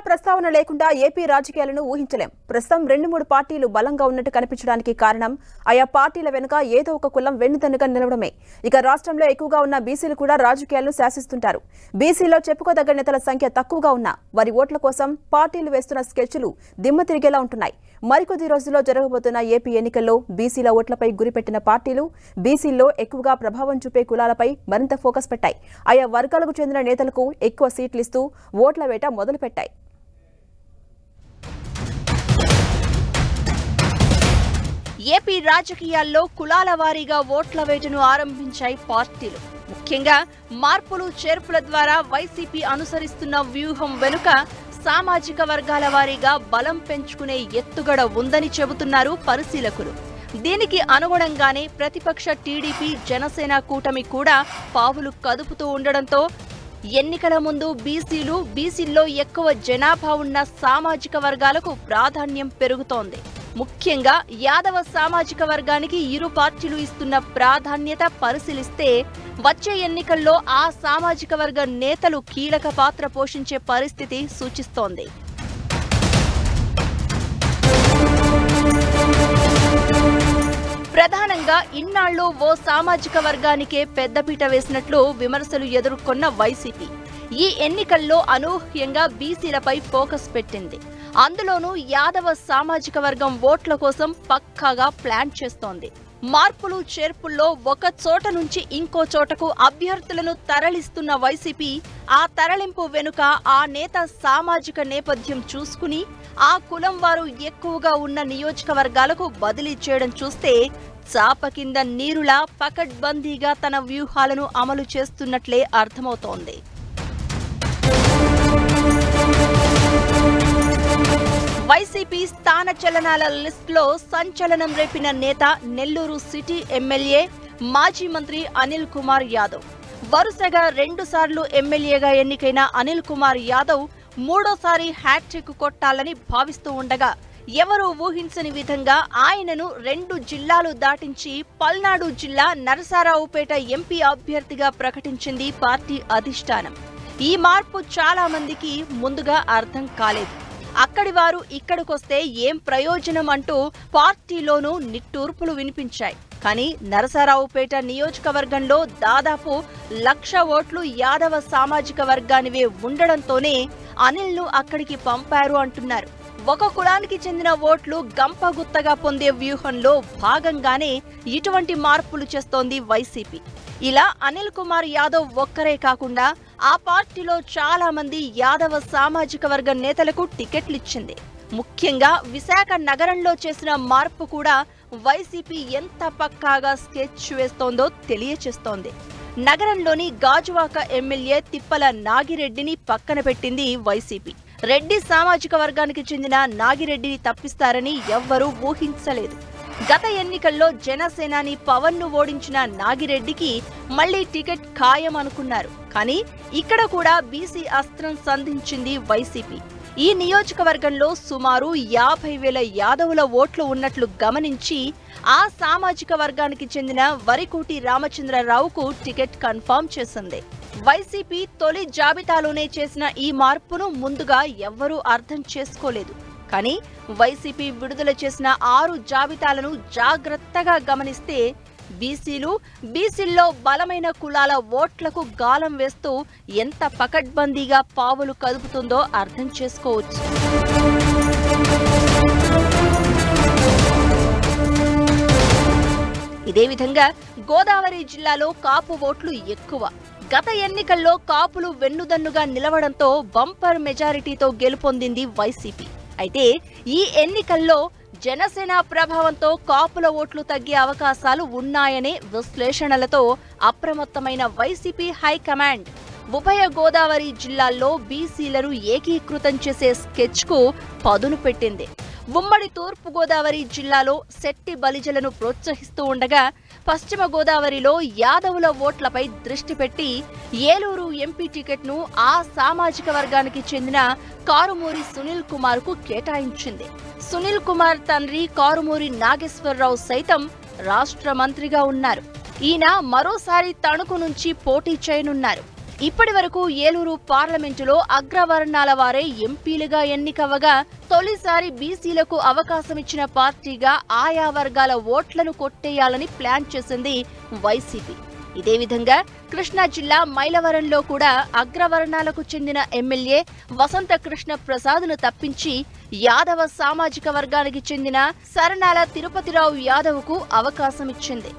ప్రస్తావన లేకుండా ఏపీ రాజకీయాలను ఊహించలేం. ప్రస్తుతం 2-3 పార్టీలు బలంగా ఉన్నట్టు కనిపించడానికి కారణం ఆయా పార్టీల వెనుక ఏదో ఒక కులం వెన్నుదన్నుగా నిలవడమే. ఇక రాష్ట్రంలో ఎక్కువగా ఉన్న బీసీలు కూడా రాజకీయాలను శాసిస్తుంటారు. బీసీలో చెప్పుకోదగ్గ నేతల సంఖ్య తక్కువగా ఉన్నా వారి ఓట్ల కోసం పార్టీలు వేస్తున్న స్కెచ్లు దిమ్మ తిరిగేలా ఉంటున్నాయి. మరికొద్ది రోజుల్లో జరగబోతున్న ఏపీ ఎన్నికల్లో బీసీల ఓట్లపై గురిపెట్టిన పార్టీలు బీసీల్లో ఎక్కువగా ప్రభావం చూపే కులాలపై మరింత ఫోకస్ పెట్టాయి. ఆయా వర్గాలకు చెందిన నేతలకు ఎక్కువ సీట్లు ఇస్తూ ఓట్ల వేట మొదలుపెట్టాయి. ఏపీ రాజకీయాల్లో కులాల వారీగా ఓట్ల వేటను ఆరంభించాయి పార్టీలు. ముఖ్యంగా మార్పులు చేర్పుల ద్వారా వైసీపీ అనుసరిస్తున్న వ్యూహం వెనుక సామాజిక వర్గాల వారీగా బలం పెంచుకునే ఎత్తుగడ ఉందని చెబుతున్నారు పరిశీలకులు. దీనికి అనుగుణంగానే ప్రతిపక్ష టీడీపీ జనసేన కూటమి కూడా పావులు కదుపుతూ ఉండడంతో ఎన్నికల ముందు బీసీల్లో ఎక్కువ జనాభా ఉన్న సామాజిక వర్గాలకు ప్రాధాన్యం పెరుగుతోంది. ముఖ్యంగా యాదవ సామాజిక వర్గానికి ఇరు పార్టీలు ఇస్తున్న ప్రాధాన్యత పరిశీలిస్తే వచ్చే ఎన్నికల్లో ఆ సామాజిక వర్గ నేతలు కీలక పాత్ర పోషించే పరిస్థితి సూచిస్తోంది. ప్రధానంగా ఇన్నాళ్లు ఓ సామాజిక వర్గానికే పెద్దపీట వేసినట్లు విమర్శలు ఎదుర్కొన్న వైసీపీ ఈ ఎన్నికల్లో అనూహ్యంగా బీసీలపై ఫోకస్ పెట్టింది. అందులోనూ యాదవ సామాజిక వర్గం ఓట్ల కోసం పక్కాగా ప్లాన్ చేస్తోంది. మార్పులు చేర్పుల్లో ఒక చోట నుంచి ఇంకో చోటకు అభ్యర్థులను తరలిస్తున్న వైసీపీ ఆ తరలింపు వెనుక ఆ నేత సామాజిక నేపథ్యం చూసుకుని ఆ కులం వారు ఎక్కువగా ఉన్న నియోజకవర్గాలకు బదిలీ చేయడం చూస్తే చాప కింద నీరులా పకడ్బందీగా తన వ్యూహాలను అమలు చేస్తున్నట్లే అర్థమవుతోంది. వైసీపీ స్థాన చలనాల లిస్టులో సంచలనం రేపిన నేత నెల్లూరు సిటీ ఎమ్మెల్యే మాజీ మంత్రి అనిల్ కుమార్ యాదవ్. వరుసగా 2 సార్లు ఎమ్మెల్యేగా ఎన్నికైన అనిల్ కుమార్ యాదవ్ మూడోసారి హ్యాట్రిక్ కొట్టాలని భావిస్తూ ఉండగా ఎవరూ ఊహించని విధంగా ఆయనను 2 జిల్లాలు దాటించి పల్నాడు జిల్లా నరసరావుపేట ఎంపీ అభ్యర్థిగా ప్రకటించింది పార్టీ అధిష్టానం. ఈ మార్పు చాలా మందికి ముందుగా అర్థం కాలేదు. అక్కడి వారు ఇక్కడికొస్తే ఏం ప్రయోజనం అంటూ పార్టీలోనూ నిట్టూర్పులు వినిపించాయి. కానీ నరసరావుపేట నియోజకవర్గంలో దాదాపు 1,00,000 ఓట్లు యాదవ సామాజిక వర్గానివే ఉండడంతోనే అనిల్ను అక్కడికి పంపారు అంటున్నారు. ఒక కులానికి చెందిన ఓట్లు గంపగుత్తగా పొందే వ్యూహంలో భాగంగానే ఇటువంటి మార్పులు చేస్తోంది వైసీపీ. ఇలా అనిల్ కుమార్ యాదవ్ ఒక్కరే కాకుండా ఆ పార్టీలో చాలా మంది యాదవ సామాజిక వర్గ నేతలకు టికెట్లిచ్చింది. ముఖ్యంగా విశాఖ నగరంలో చేసిన మార్పు కూడా వైసీపీ ఎంత పక్కాగా స్కెచ్ వేస్తోందో తెలియచేస్తోంది. నగరంలోని గాజువాక ఎమ్మెల్యే తిప్పల నాగిరెడ్డిని పక్కన పెట్టింది వైసీపీ. రెడ్డి సామాజిక వర్గానికి చెందిన నాగిరెడ్డిని తప్పిస్తారని ఎవ్వరూ ఊహించలేదు. గత ఎన్నికల్లో జనసేనాని పవన్ ను ఓడించిన నాగిరెడ్డికి మళ్లీ టికెట్ ఖాయం అనుకున్నారు. కానీ ఇక్కడ కూడా బీసీ అస్త్రం సంధించింది వైసీపీ. ఈ నియోజకవర్గంలో సుమారు 50,000 యాదవుల ఓట్లు ఉన్నట్లు గమనించి ఆ సామాజిక వర్గానికి చెందిన వరికోటి రామచంద్రరావుకు టికెట్ కన్ఫర్మ్ చేసింది. వైసీపీ తొలి జాబితాలోనే చేసిన ఈ మార్పును ముందుగా ఎవ్వరూ అర్థం చేసుకోలేదు. కానీ వైసీపీ విడుదల చేసిన 6 జాబితాలను జాగ్రత్తగా గమనిస్తే బీసీల్లో బలమైన కులాల ఓట్లకు గాలం వేస్తూ ఎంత పకడ్బందీగా పావులు కదుపుతుందో అర్థం చేసుకోవచ్చు. ఇదే విధంగా గోదావరి జిల్లాలో కాపు ఓట్లు ఎక్కువ. గత ఎన్నికల్లో కాపులు వెన్నుదన్నుగా నిలవడంతో బంపర్ మెజారిటీతో గెలుపొందింది వైసీపీ. అయితే ఈ ఎన్నికల్లో జనసేన ప్రభావంతో కాపుల ఓట్లు తగ్గే అవకాశాలు ఉన్నాయనే విశ్లేషణలతో అప్రమత్తమైన వైసీపీ హైకమాండ్ ఉభయ గోదావరి జిల్లాల్లో బీసీలను ఏకీకృతం చేసే స్కెచ్కు పదును పెట్టింది. ఉమ్మడి తూర్పు గోదావరి జిల్లాలో శెట్టి బలిజలను ప్రోత్సహిస్తూ ఉండగా పశ్చిమ గోదావరిలో యాదవుల ఓట్లపై దృష్టి పెట్టి ఏలూరు ఎంపీ టికెట్ను ఆ సామాజిక వర్గానికి చెందిన కారుమూరి సునీల్ కుమార్ కు కేటాయించింది. సునీల్ కుమార్ తండ్రి కారుమూరి నాగేశ్వరరావు సైతం రాష్ట్ర మంత్రిగా ఉన్నారు. ఈయన మరోసారి తణుకు నుంచి పోటీ చేయనున్నారు. ఇప్పటి వరకు ఏలూరు పార్లమెంటులో అగ్రవర్ణాల వారే ఎంపీలుగా ఎన్నికవగా తొలిసారి బీసీలకు అవకాశం ఇచ్చిన పార్టీగా ఆయా వర్గాల ఓట్లను కొట్టేయాలని ప్లాన్ చేసింది వైసీపీ. ఇదే విధంగా కృష్ణా జిల్లా మైలవరంలో కూడా అగ్రవర్ణాలకు చెందిన ఎమ్మెల్యే వసంత కృష్ణ ప్రసాద్ను తప్పించి యాదవ సామాజిక వర్గానికి చెందిన సరణాల తిరుపతిరావు యాదవ్కు అవకాశం ఇచ్చింది.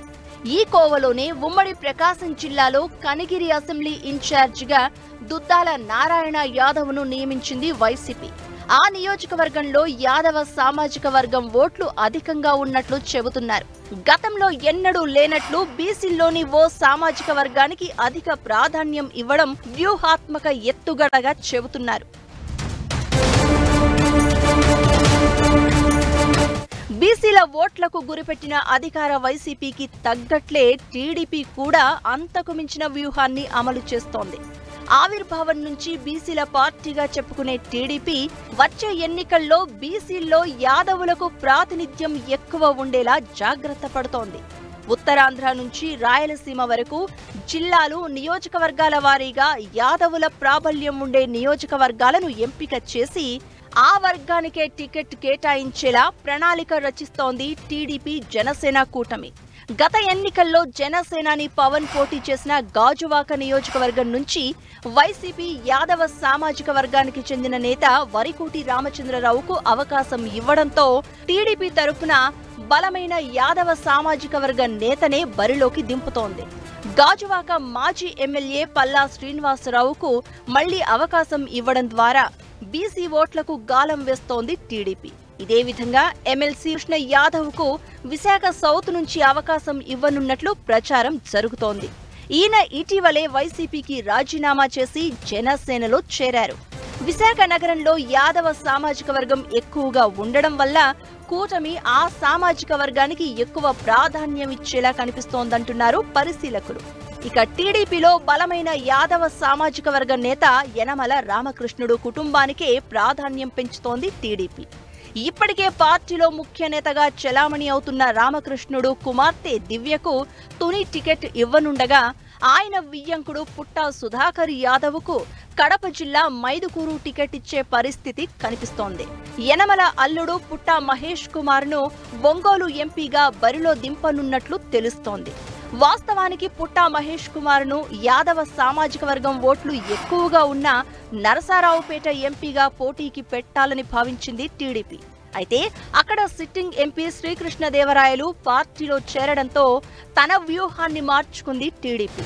ఈ కోవలోనే ఉమ్మడి ప్రకాశం జిల్లాలో కనిగిరి అసెంబ్లీ ఇన్ఛార్జిగా దుద్దాల నారాయణ యాదవ్ను నియమించింది వైసీపీ. ఆ నియోజకవర్గంలో యాదవ సామాజిక వర్గం ఓట్లు అధికంగా ఉన్నట్లు చెబుతున్నారు. గతంలో ఎన్నడూ లేనట్లు బీసీల్లోని ఓ సామాజిక వర్గానికి అధిక ప్రాధాన్యం ఇవ్వడం వ్యూహాత్మక ఎత్తుగడగా చెబుతున్నారు. బీసీల ఓట్లకు గురిపెట్టిన అధికార వైసీపీకి తగ్గట్లే టీడీపీ కూడా అంతకు మించిన వ్యూహాన్ని అమలు చేస్తోంది. ఆవిర్భావం నుంచి బీసీల పార్టీగా చెప్పుకునే టీడీపీ వచ్చే ఎన్నికల్లో బీసీల్లో యాదవులకు ప్రాతినిధ్యం ఎక్కువ ఉండేలా జాగ్రత్త పడుతోంది. ఉత్తరాంధ్ర నుంచి రాయలసీమ వరకు జిల్లాలు, నియోజకవర్గాల వారీగా యాదవుల ప్రాబల్యం ఉండే నియోజకవర్గాలను ఎంపిక చేసి ఆ వర్గానికే టికెట్ కేటాయించేలా ప్రణాళిక రచిస్తోంది టీడీపీ జనసేన కూటమి. గత ఎన్నికల్లో జనసేనాని పవన్ పోటీ చేసిన గాజువాక నియోజకవర్గం నుంచి వైసీపీ యాదవ సామాజిక వర్గానికి చెందిన నేత వరికోటి రామచంద్రరావుకు అవకాశం ఇవ్వడంతో టీడీపీ తరఫున బలమైన యాదవ సామాజిక వర్గ నేతనే బరిలోకి దింపుతోంది. గాజువాక మాజీ ఎమ్మెల్యే పల్లా శ్రీనివాసరావుకు మళ్లీ అవకాశం ఇవ్వడం ద్వారా బీసీ ఓట్లకు గాలం వేస్తోంది టీడీపీ. ఇదే విధంగా ఎమ్మెల్సీ కృష్ణ యాదవ్కు విశాఖ సౌత్ నుంచి అవకాశం ఇవ్వనున్నట్లు ప్రచారం జరుగుతోంది. ఈయన ఇటీవలే వైసీపీకి రాజీనామా చేసి జనసేనలో చేరారు. విశాఖ నగరంలో యాదవ సామాజిక వర్గం ఎక్కువగా ఉండడం వల్ల కూటమి ఆ సామాజిక వర్గానికి ఎక్కువ ప్రాధాన్యం ఇచ్చేలా కనిపిస్తోందంటున్నారు పరిశీలకులు. ఇక టీడీపీలో బలమైన యాదవ సామాజిక వర్గ నేత యనమల రామకృష్ణుడు కుటుంబానికే ప్రాధాన్యం పెంచుతోంది టీడీపీ. ఇప్పటికే పార్టీలో ముఖ్య నేతగా చెలామణి అవుతున్న రామకృష్ణుడు కుమార్తె దివ్యకు తుని టికెట్ ఇవ్వనుండగా ఆయన వియ్యంకుడు పుట్టా సుధాకర్ యాదవ్కు కడప జిల్లా మైదుకూరు టికెట్ ఇచ్చే పరిస్థితి కనిపిస్తోంది. యనమల అల్లుడు పుట్టా మహేష్ కుమార్ను ఒంగోలు ఎంపీగా బరిలో దింపనున్నట్లు తెలుస్తోంది. వాస్తవానికి పుట్టా మహేష్ కుమార్ను యాదవ సామాజిక వర్గం ఓట్లు ఎక్కువగా ఉన్న నరసరావుపేట ఎంపీగా పోటీకి పెట్టాలని భావించింది టీడీపీ. అయితే అక్కడ సిట్టింగ్ ఎంపీ శ్రీకృష్ణదేవరాయలు పార్టీలో చేరడంతో తన వ్యూహాన్ని మార్చుకుంది టీడీపీ.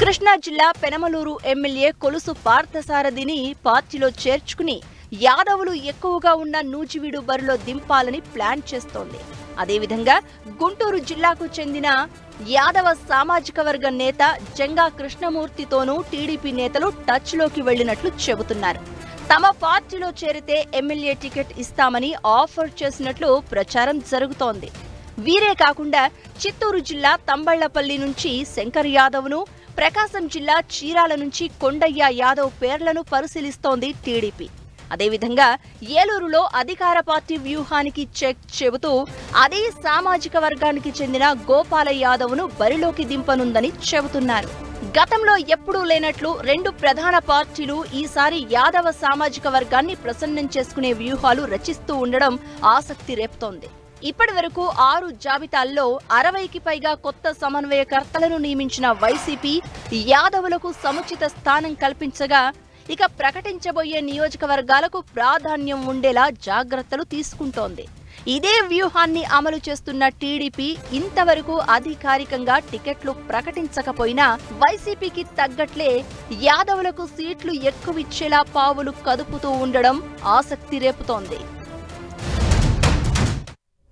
కృష్ణా జిల్లా పెనమలూరు ఎమ్మెల్యే కొలుసు పార్థసారథిని పార్టీలో చేర్చుకుని యాదవులు ఎక్కువగా ఉన్న నూజివీడు బరిలో దింపాలని ప్లాన్ చేస్తోంది. అదేవిధంగా గుంటూరు జిల్లాకు చెందిన యాదవ సామాజిక వర్గ నేత జంగా కృష్ణమూర్తితోనూ టీడీపీ నేతలు టచ్లోకి వెళ్లినట్లు చెబుతున్నారు. తమ పార్టీలో చేరితే ఎమ్మెల్యే టికెట్ ఇస్తామని ఆఫర్ చేసినట్లు ప్రచారం జరుగుతోంది. వీరే కాకుండా చిత్తూరు జిల్లా తంబళ్లపల్లి నుంచి శంకర్ యాదవ్ను, ప్రకాశం జిల్లా చీరాల నుంచి కొండయ్య యాదవ్ పేర్లను పరిశీలిస్తోంది టీడీపీ. అదేవిధంగా ఏలూరులో అధికార పార్టీ వ్యూహానికి చెక్ చెబుతూ అదే సామాజిక వర్గానికి చెందిన గోపాల యాదవ్ను బరిలోకి దింపనుందని చెబుతున్నారు. గతంలో ఎప్పుడూ లేనట్లు రెండు ప్రధాన పార్టీలు ఈసారి యాదవ సామాజిక వర్గాన్ని ప్రసన్నం చేసుకునే వ్యూహాలు రచిస్తూ ఉండడం ఆసక్తి రేపుతోంది. ఇప్పటి వరకు 6 జాబితాల్లో 60కి పైగా కొత్త సమన్వయకర్తలను నియమించిన వైసీపీ యాదవులకు సముచిత స్థానం కల్పించగా ఇక ప్రకటించబోయే నియోజకవర్గాలకు ప్రాధాన్యం ఉండేలా జాగ్రత్తలు తీసుకుంటోంది. ఇదే వ్యూహాన్ని అమలు చేస్తున్న టీడీపీ ఇంతవరకు అధికారికంగా టికెట్లు ప్రకటించకపోయినా వైసీపీకి తగ్గట్లే యాదవులకు సీట్లు ఎక్కువిచ్చేలా పావులు కదుపుతూ ఉండడం ఆసక్తి రేపుతోంది.